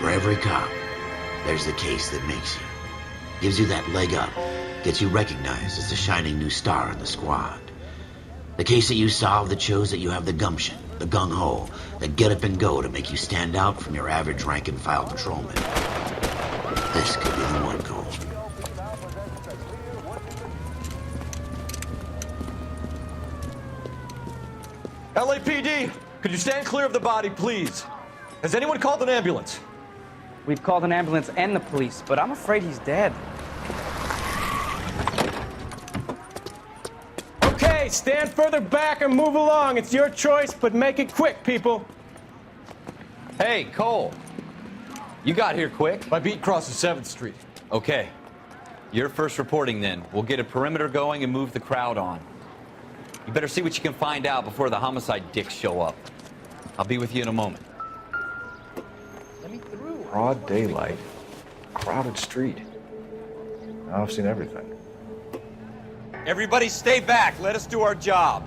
For every cop, there's the case that makes you. Gives you that leg up. Gets you recognized as the shining new star in the squad. The case that you solve that shows that you have the gumption, the gung-ho, the get up and go to make you stand out from your average rank-and-file patrolman. This could be the one, Cole. LAPD, could you stand clear of the body, please? Has anyone called an ambulance? We've called an ambulance and the police, but I'm afraid he's dead. Okay, stand further back and move along. It's your choice, but make it quick, people. Hey, Cole. You got here quick. My beat crosses 7th Street. Okay. You're first reporting then. We'll get a perimeter going and move the crowd on. You better see what you can find out before the homicide dicks show up. I'll be with you in a moment. Broad daylight, crowded street. Now I've seen everything. Everybody stay back. Let us do our job.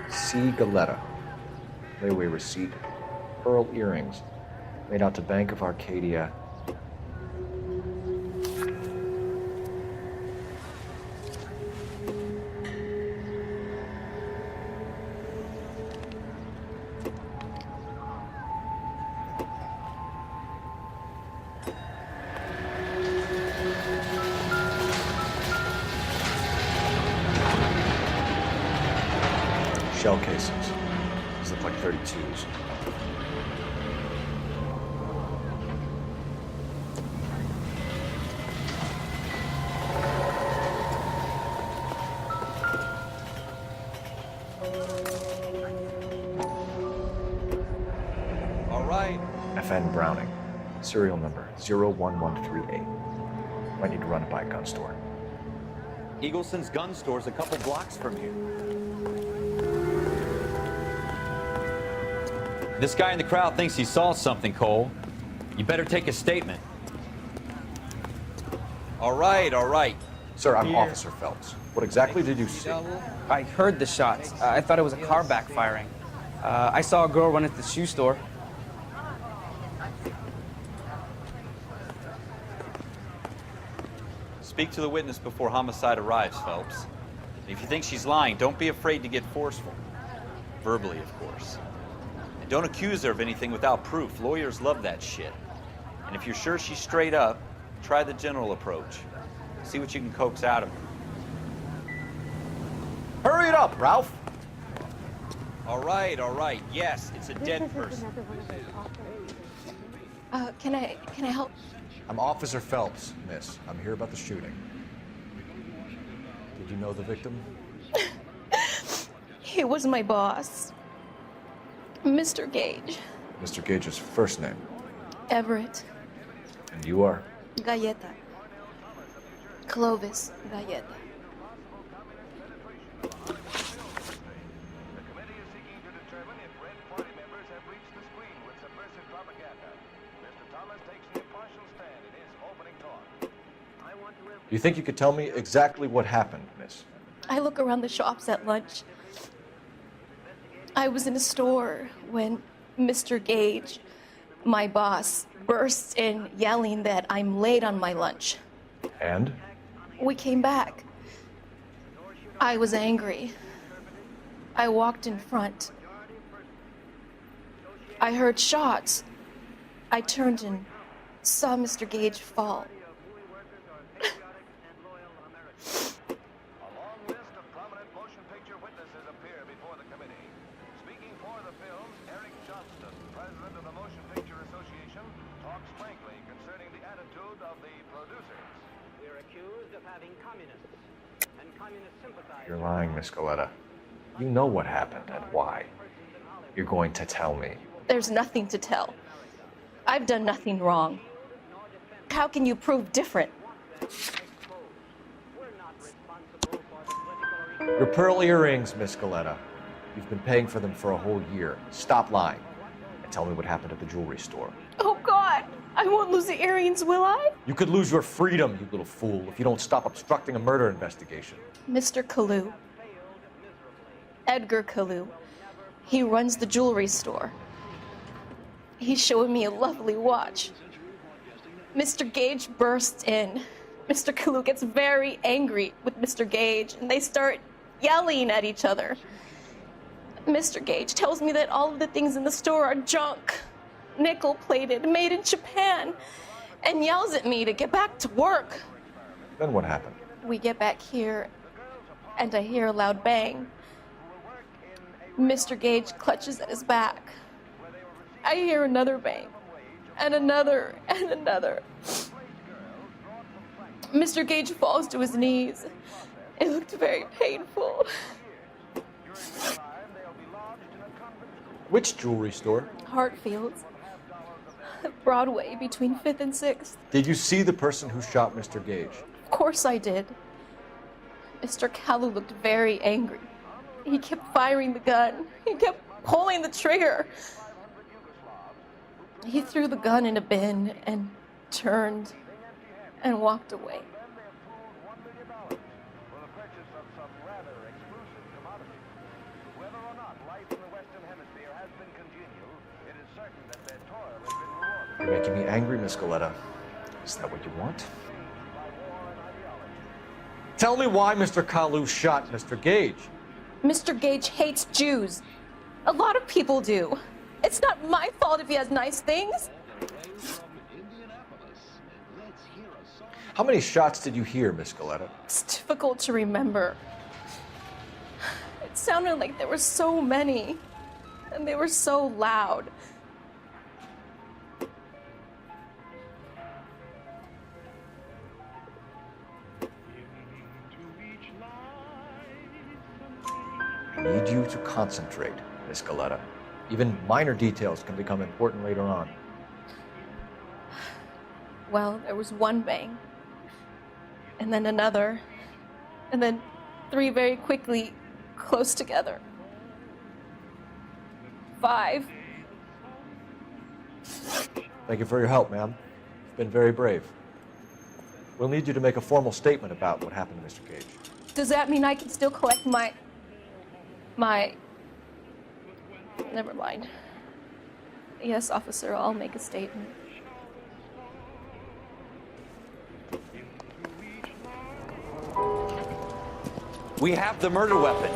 C. Galetta. Layaway receipt. Pearl earrings. Made out to Bank of Arcadia. Shell casings. These look like 32s. All right. FN Browning. Serial number 01138. Might need to run it by a gun store. Eagleson's gun store's a couple blocks from here. This guy in the crowd thinks he saw something, Cole. You better take a statement. All right. Sir, I'm Officer Phelps. What exactly did you see? I heard the shots. I thought it was a car backfiring. I saw a girl run into the shoe store. Speak to the witness before homicide arrives, Phelps. If you think she's lying, don't be afraid to get forceful. Verbally, of course. And don't accuse her of anything without proof. Lawyers love that shit. And if you're sure she's straight up, try the general approach. See what you can coax out of her. Hurry it up, Ralph. All right. Yes, it's a dead person. Can I help? I'm Officer Phelps, miss. I'm here about the shooting. Did you know the victim? He was my boss, Mr. Gage. Mr. Gage's first name. Everett. And you are? Galleta. Clovis Galleta. Do you think you could tell me exactly what happened, miss? I look around the shops at lunch. I was in a store when Mr. Gage, my boss, bursts in yelling that I'm late on my lunch. And? We came back. I was angry. I walked in front. I heard shots. I turned and saw Mr. Gage fall. You're lying, Miss Goleta. You know what happened and why. You're going to tell me. There's nothing to tell. I've done nothing wrong. How can you prove different? Your pearl earrings, Miss Goleta. You've been paying for them for a whole year. Stop lying and tell me what happened at the jewelry store. Oh, God. I won't lose the earrings, will I? You could lose your freedom, you little fool, if you don't stop obstructing a murder investigation. Mr. Kalu. Edgar Kalu. He runs the jewelry store. He showed me a lovely watch. Mr. Gage bursts in. Mr. Kalu gets very angry with Mr. Gage, and they start yelling at each other. Mr. Gage tells me that all of the things in the store are junk, nickel-plated, made in Japan, and yells at me to get back to work. Then what happened? We get back here, and I hear a loud bang. Mr. Gage clutches at his back. I hear another bang, and another, and another. Mr. Gage falls to his knees. It looked very painful. Which jewelry store? Hartfield's. Broadway, between 5th and 6th. Did you see the person who shot Mr. Gage? Of course I did. Mr. Kalu looked very angry. He kept firing the gun. He kept pulling the trigger. He threw the gun in a bin and turned and walked away. You're making me angry, Miss Goleta. Is that what you want? Tell me why Mr. Kalu shot Mr. Gage. Mr. Gage hates Jews. A lot of people do. It's not my fault if he has nice things. How many shots did you hear, Miss Goleta? It's difficult to remember. It sounded like there were so many, and they were so loud. I need you to concentrate, Miss Goleta. Even minor details can become important later on. Well, there was one bang, and then another, and then 3 very quickly, close together. 5. Thank you for your help, ma'am. You've been very brave. We'll need you to make a formal statement about what happened to Mr. Gage. Does that mean I can still collect my... Never mind. Yes, officer, I'll make a statement. We have the murder weapon.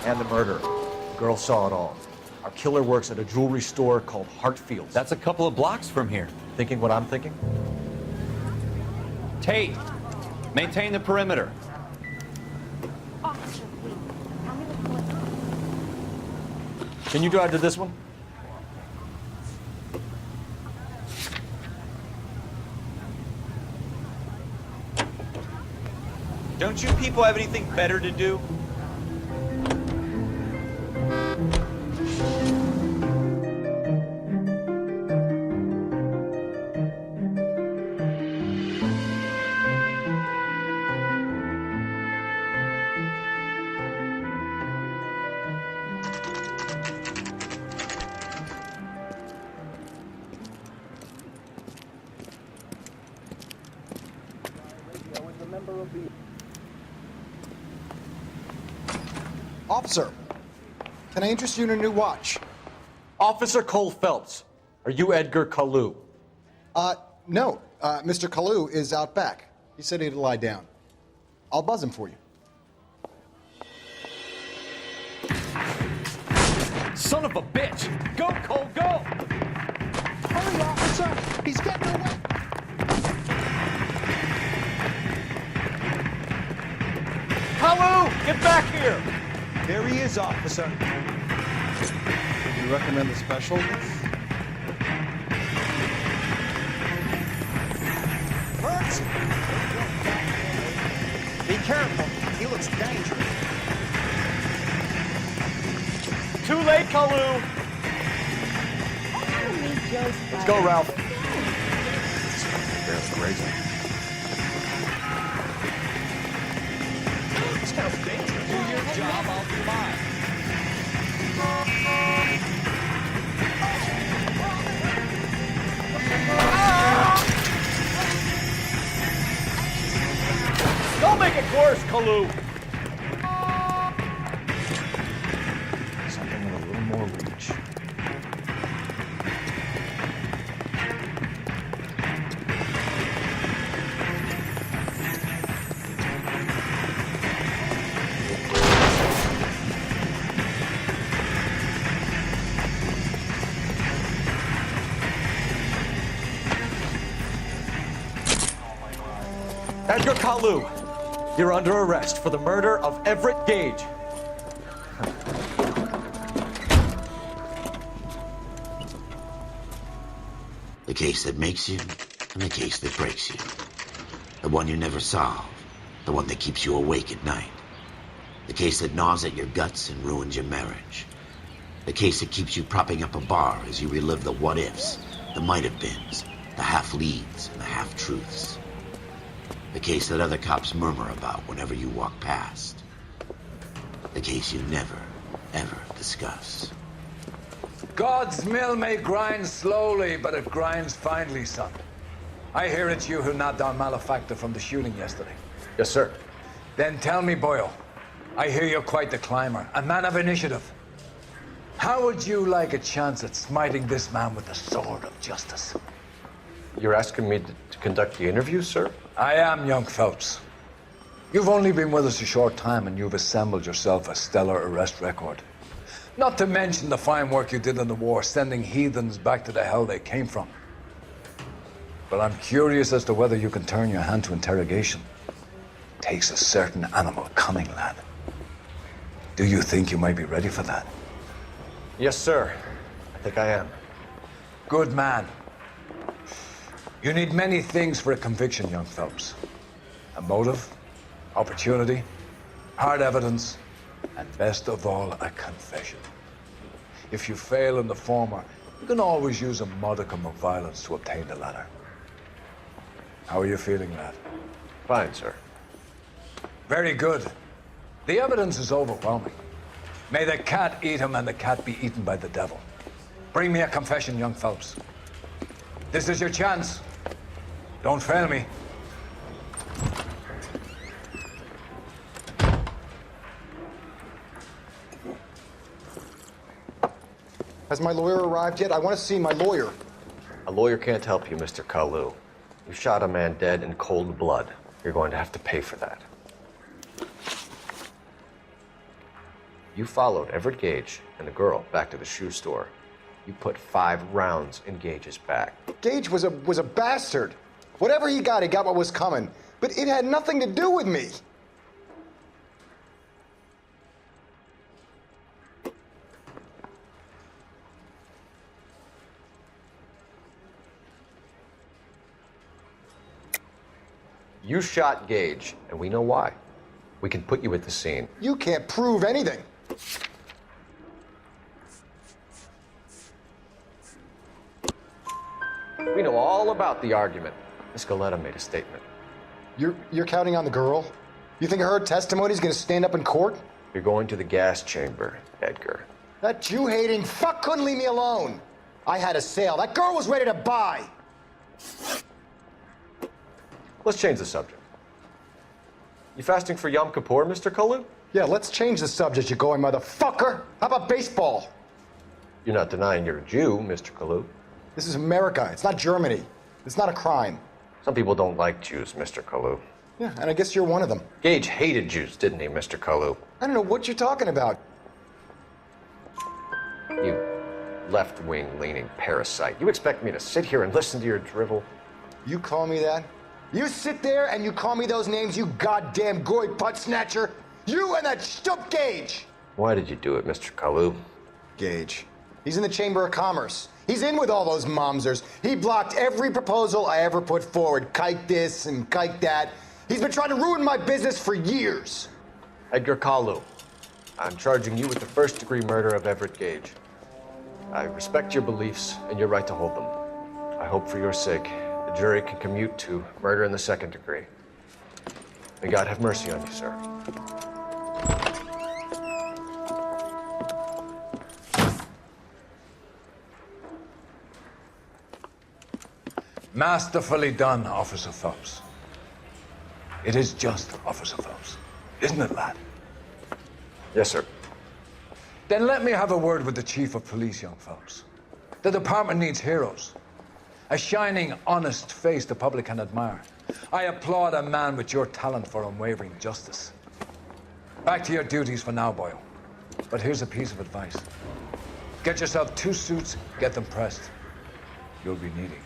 And the murder. The girl saw it all. Our killer works at a jewelry store called Hartfield's. That's a couple of blocks from here. Thinking what I'm thinking? Tate, maintain the perimeter. Officer, please. Tell me the point. Can you drive to this one? Don't you people have anything better to do? Officer, can I interest you in a new watch? Officer Cole Phelps, are you Edgar Kalu? No. Mr. Kalu is out back. He said he'd lie down. I'll buzz him for you. Son of a bitch! Go, Cole, go! Hurry, officer! He's getting away! Kalu, get back here! There he is, officer. You recommend the special? Hurts! careful. He looks dangerous. Too late, Kalu. Let's go, Ralph. There's crazy. This guy's dangerous. Do your job, I'll do mine. Don't make it worse, Kalu. Something with a little more reach. Edgar Kalu, you're under arrest for the murder of Everett Gage. The case that makes you, and the case that breaks you. The one you never solve, the one that keeps you awake at night. The case that gnaws at your guts and ruins your marriage. The case that keeps you propping up a bar as you relive the what-ifs, the might-have-beens, the half-leads, and the half-truths. The case that other cops murmur about whenever you walk past. The case you never, ever discuss. God's mill may grind slowly, but it grinds finely, son. I hear it's you who knocked down Malefactor from the shooting yesterday. Yes, sir. Then tell me, Boyle, I hear you're quite the climber, a man of initiative. How would you like a chance at smiting this man with the sword of justice? You're asking me to conduct the interview, sir? I am, young Phelps. You've only been with us a short time, and you've assembled yourself a stellar arrest record. Not to mention the fine work you did in the war, sending heathens back to the hell they came from. But I'm curious as to whether you can turn your hand to interrogation. Takes a certain animal cunning, lad. Do you think you might be ready for that? Yes, sir. I think I am. Good man. You need many things for a conviction, young Phelps. A motive, opportunity, hard evidence, and best of all, a confession. If you fail in the former, you can always use a modicum of violence to obtain the latter. How are you feeling, lad? Fine, sir. Very good. The evidence is overwhelming. May the cat eat him and the cat be eaten by the devil. Bring me a confession, young Phelps. This is your chance. Don't fail me. Has my lawyer arrived yet? I want to see my lawyer. A lawyer can't help you, Mr. Kalu. You shot a man dead in cold blood. You're going to have to pay for that. You followed Everett Gage and the girl back to the shoe store. You put 5 rounds in Gage's back. Gage was a bastard. Whatever he got what was coming. But it had nothing to do with me. You shot Gage, and we know why. We can put you at the scene. You can't prove anything. We know all about the argument. Miss Galetta made a statement. You're counting on the girl? You think her testimony is going to stand up in court? You're going to the gas chamber, Edgar. That Jew-hating fuck couldn't leave me alone. I had a sale. That girl was ready to buy. Let's change the subject. You fasting for Yom Kippur, Mr. Kalu? Yeah, let's change the subject, you going motherfucker. How about baseball? You're not denying you're a Jew, Mr. Kalu. This is America. It's not Germany. It's not a crime. Some people don't like Jews, Mr. Kalu. Yeah, and I guess you're one of them. Gage hated Jews, didn't he, Mr. Kalu? I don't know what you're talking about. You left-wing leaning parasite. You expect me to sit here and listen to your drivel? You call me that? You sit there and you call me those names, you goddamn goy putt snatcher? You and that stup Gage! Why did you do it, Mr. Kalu? Gage. He's in the Chamber of Commerce. He's in with all those momsers. He blocked every proposal I ever put forward. Kike this and kike that. He's been trying to ruin my business for years. Edgar Kalu, I'm charging you with the first-degree murder of Everett Gage. I respect your beliefs and your right to hold them. I hope for your sake, the jury can commute to murder in the second degree. May God have mercy on you, sir. Masterfully done, Officer Phelps. It is just, Officer Phelps. Isn't it, lad? Yes, sir. Then let me have a word with the Chief of Police, young Phelps. The department needs heroes. A shining, honest face the public can admire. I applaud a man with your talent for unwavering justice. Back to your duties for now, Boyle. But here's a piece of advice. Get yourself 2 suits, get them pressed. You'll be needing them.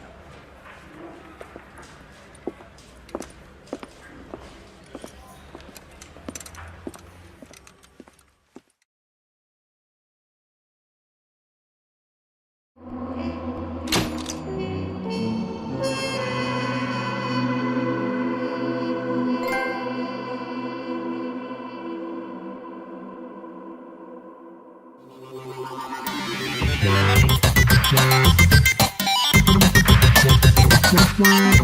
Wow.